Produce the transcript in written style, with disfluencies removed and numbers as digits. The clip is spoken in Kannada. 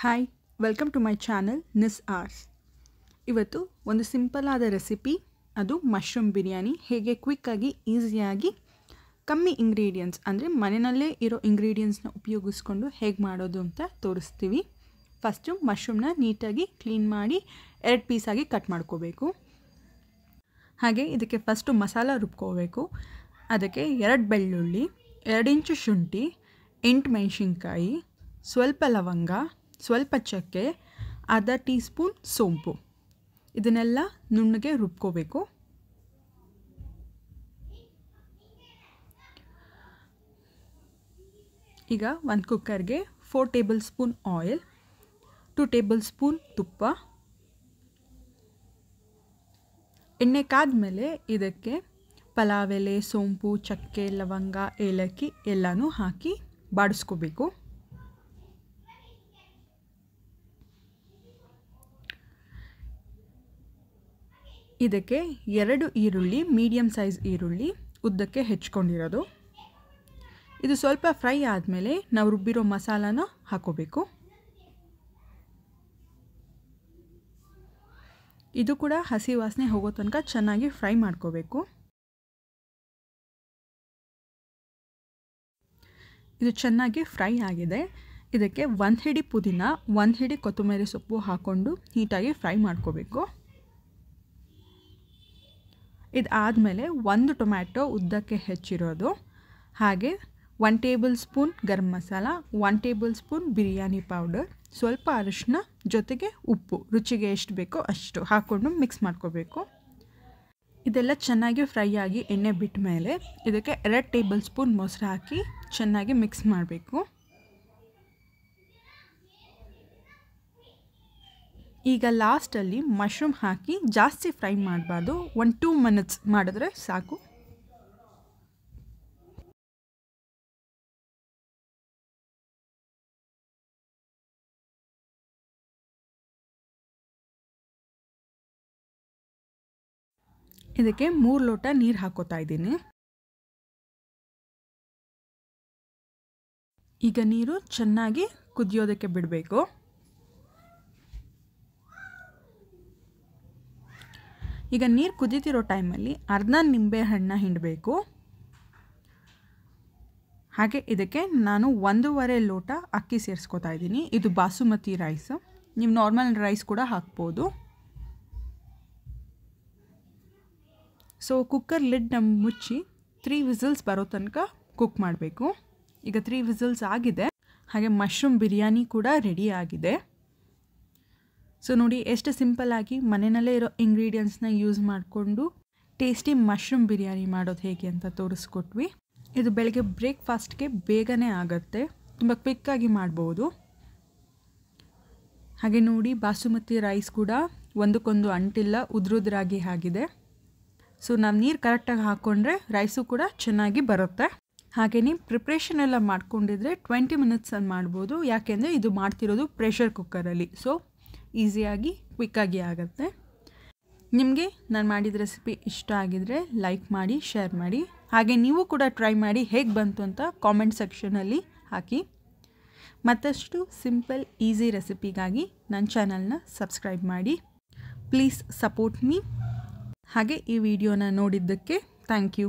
Hi welcome to my channel ನಿಸ್ ಆರ್ಸ್. ಇವತ್ತು ಒಂದು ಸಿಂಪಲ್ ಆದ ರೆಸಿಪಿ, ಅದು ಮಶ್ರೂಮ್ ಬಿರಿಯಾನಿ. ಹೇಗೆ ಕ್ವಿಕ್ಕಾಗಿ ಈಸಿಯಾಗಿ ಕಮ್ಮಿ ಇಂಗ್ರೀಡಿಯೆಂಟ್ಸ್ ಅಂದರೆ ಮನೆಯಲ್ಲೇ ಇರೋ ಇಂಗ್ರೀಡಿಯೆಂಟ್ಸ್ನ ಉಪಯೋಗಿಸ್ಕೊಂಡು ಹೇಗೆ ಮಾಡೋದು ಅಂತ ತೋರಿಸ್ತೀವಿ. ಫಸ್ಟು ಮಶ್ರೂಮ್ನ ನೀಟಾಗಿ ಕ್ಲೀನ್ ಮಾಡಿ 2 ಪೀಸಾಗಿ ಕಟ್ ಮಾಡ್ಕೋಬೇಕು. ಹಾಗೆ ಇದಕ್ಕೆ ಫಸ್ಟು ಮಸಾಲ ರುಬ್ಕೋಬೇಕು. ಅದಕ್ಕೆ 2 ಬೆಳ್ಳುಳ್ಳಿ, 2 ಇಂಚು ಶುಂಠಿ, 8 ಮೆಣಸಿನ್ಕಾಯಿ, ಸ್ವಲ್ಪ ಲವಂಗ, ಸ್ವಲ್ಪ ಚಕ್ಕೆ, ಅರ್ಧ ಟೀ ಸ್ಪೂನ್ ಸೋಂಪು, ಇದನ್ನೆಲ್ಲ ನುಣ್ಣಗೆ ರುಬ್ಕೋಬೇಕು. ಈಗ ಒಂದು ಕುಕ್ಕರ್ಗೆ 4 table spoon oil, 2 table spoon ತುಪ್ಪ, ಎಣ್ಣೆ ಕಾದ್ಮೇಲೆ ಇದಕ್ಕೆ ಪಲಾವ್ ಎಲೆ, ಸೋಂಪು, ಚಕ್ಕೆ, ಲವಂಗ, ಏಲಕ್ಕಿ ಎಲ್ಲನೂ ಹಾಕಿ ಬಾಡಿಸ್ಕೋಬೇಕು. ಇದಕ್ಕೆ 2 ಈರುಳ್ಳಿ, ಮೀಡಿಯಮ್ ಸೈಜ್ ಈರುಳ್ಳಿ ಉದ್ದಕ್ಕೆ ಹೆಚ್ಕೊಂಡಿರೋದು. ಇದು ಸ್ವಲ್ಪ ಫ್ರೈ ಆದಮೇಲೆ ನಾವು ರುಬ್ಬಿರೋ ಮಸಾಲಾನ ಹಾಕೋಬೇಕು. ಇದು ಕೂಡ ಹಸಿ ವಾಸನೆ ಹೋಗೋ ತನಕ ಚೆನ್ನಾಗಿ ಫ್ರೈ ಮಾಡ್ಕೋಬೇಕು. ಇದು ಚೆನ್ನಾಗಿ ಫ್ರೈ ಆಗಿದೆ. ಇದಕ್ಕೆ 1 ಹಿಡಿ ಪುದೀನ, 1 ಹಿಡಿ ಕೊತ್ತಂಬರಿ ಸೊಪ್ಪು ಹಾಕ್ಕೊಂಡು ನೀಟಾಗಿ ಫ್ರೈ ಮಾಡ್ಕೋಬೇಕು. ಇದಾದಮೇಲೆ 1 ಟೊಮ್ಯಾಟೊ ಉದ್ದಕ್ಕೆ ಹೆಚ್ಚಿರೋದು, ಹಾಗೆ 1 tablespoon garam masala, 1 tablespoon biryani powder, ಸ್ವಲ್ಪ ಅರಿಶಿನ, ಜೊತೆಗೆ ಉಪ್ಪು ರುಚಿಗೆ ಎಷ್ಟು ಬೇಕೋ ಅಷ್ಟು ಹಾಕ್ಕೊಂಡು ಮಿಕ್ಸ್ ಮಾಡ್ಕೋಬೇಕು. ಇದೆಲ್ಲ ಚೆನ್ನಾಗಿ ಫ್ರೈ ಆಗಿ ಎಣ್ಣೆ ಬಿಟ್ಟ ಮೇಲೆ ಇದಕ್ಕೆ 2 ಟೇಬಲ್ ಸ್ಪೂನ್ ಮೊಸರು ಹಾಕಿ ಚೆನ್ನಾಗಿ ಮಿಕ್ಸ್ ಮಾಡಬೇಕು. ಈಗ ಲಾಸ್ಟಲ್ಲಿ ಮಶ್ರೂಮ್ ಹಾಕಿ ಜಾಸ್ತಿ ಫ್ರೈ ಮಾಡಬಾರ್ದು, 1-2 ಮಿನಿಟ್ಸ್ ಮಾಡಿದ್ರೆ ಸಾಕು. ಇದಕ್ಕೆ 3 ಲೋಟ ನೀರು ಹಾಕೋತಾ ಇದ್ದೀನಿ. ಈಗ ನೀರು ಚೆನ್ನಾಗಿ ಕುದಿಯೋದಕ್ಕೆ ಬಿಡಬೇಕು. ಈಗ ನೀರು ಕುದೀತಿರೋ ಟೈಮಲ್ಲಿ ಅರ್ಧ ನಿಂಬೆ ಹಣ್ಣು ಹಿಂಡಬೇಕು. ಹಾಗೆ ಇದಕ್ಕೆ ನಾನು 1.5 ಲೋಟ ಅಕ್ಕಿ ಸೇರಿಸ್ಕೊತಾ ಇದ್ದೀನಿ. ಇದು ಬಾಸುಮತಿ ರೈಸ್, ನೀವು ನಾರ್ಮಲ್ ರೈಸ್ ಕೂಡ ಹಾಕ್ಬೋದು. ಸೊ ಕುಕ್ಕರ್ ಲಿಡ್ನ ಮುಚ್ಚಿ 3 ವಿಸಿಲ್ಸ್ ಬರೋ ತನಕ ಕುಕ್ ಮಾಡಬೇಕು. ಈಗ 3 ವಿಸಿಲ್ಸ್ ಆಗಿದೆ. ಹಾಗೆ ಮಶ್ರೂಮ್ ಬಿರಿಯಾನಿ ಕೂಡ ರೆಡಿ ಆಗಿದೆ. ಸೊ ನೋಡಿ ಎಷ್ಟು ಸಿಂಪಲ್ಲಾಗಿ ಮನೆಯಲ್ಲೇ ಇರೋ ಇಂಗ್ರೀಡಿಯೆಂಟ್ಸ್ನ ಯೂಸ್ ಮಾಡಿಕೊಂಡು ಟೇಸ್ಟಿ ಮಶ್ರೂಮ್ ಬಿರಿಯಾನಿ ಮಾಡೋದು ಹೇಗೆ ಅಂತ ತೋರಿಸ್ಕೊಟ್ವಿ. ಇದು ಬೆಳಗ್ಗೆ ಬ್ರೇಕ್ಫಾಸ್ಟ್ಗೆ ಬೇಗನೆ ಆಗುತ್ತೆ, ತುಂಬ ಕ್ವಿಕ್ಕಾಗಿ ಮಾಡ್ಬೋದು. ಹಾಗೆ ನೋಡಿ ಬಾಸುಮತಿ ರೈಸ್ ಕೂಡ ಒಂದಕ್ಕೊಂದು ಅಂಟಿಲ್ಲ, ಉದ್ರುದ್ರಾಗಿ ಆಗಿದೆ. ಸೊ ನಾವು ನೀರು ಕರೆಕ್ಟಾಗಿ ಹಾಕ್ಕೊಂಡ್ರೆ ರೈಸು ಕೂಡ ಚೆನ್ನಾಗಿ ಬರುತ್ತೆ. ಹಾಗೆಯೇ ಪ್ರಿಪ್ರೇಷನ್ ಎಲ್ಲ ಮಾಡ್ಕೊಂಡಿದ್ರೆ 20 ಮಿನಿಟ್ಸಲ್ಲಿ ಮಾಡ್ಬೋದು, ಯಾಕೆಂದರೆ ಇದು ಮಾಡ್ತಿರೋದು ಪ್ರೆಷರ್ ಕುಕ್ಕರಲ್ಲಿ. ಸೊ ಈಸಿಯಾಗಿ ಕ್ವಿಕ್ಕಾಗಿ ಆಗುತ್ತೆ. ನಿಮಗೆ ನಾನು ಮಾಡಿದ ರೆಸಿಪಿ ಇಷ್ಟ ಆಗಿದರೆ ಲೈಕ್ ಮಾಡಿ, ಶೇರ್ ಮಾಡಿ. ಹಾಗೆ ನೀವು ಕೂಡ ಟ್ರೈ ಮಾಡಿ ಹೇಗೆ ಬಂತು ಅಂತ ಕಾಮೆಂಟ್ ಸೆಕ್ಷನಲ್ಲಿ ಹಾಕಿ. ಮತ್ತಷ್ಟು ಸಿಂಪಲ್ ಈಸಿ ರೆಸಿಪಿಗಾಗಿ ನನ್ನ ಚಾನಲ್ನ ಸಬ್ಸ್ಕ್ರೈಬ್ ಮಾಡಿ. Please support me. ಹಾಗೆ ಈ ವಿಡಿಯೋನ ನೋಡಿದ್ದಕ್ಕೆ ಥ್ಯಾಂಕ್ ಯು.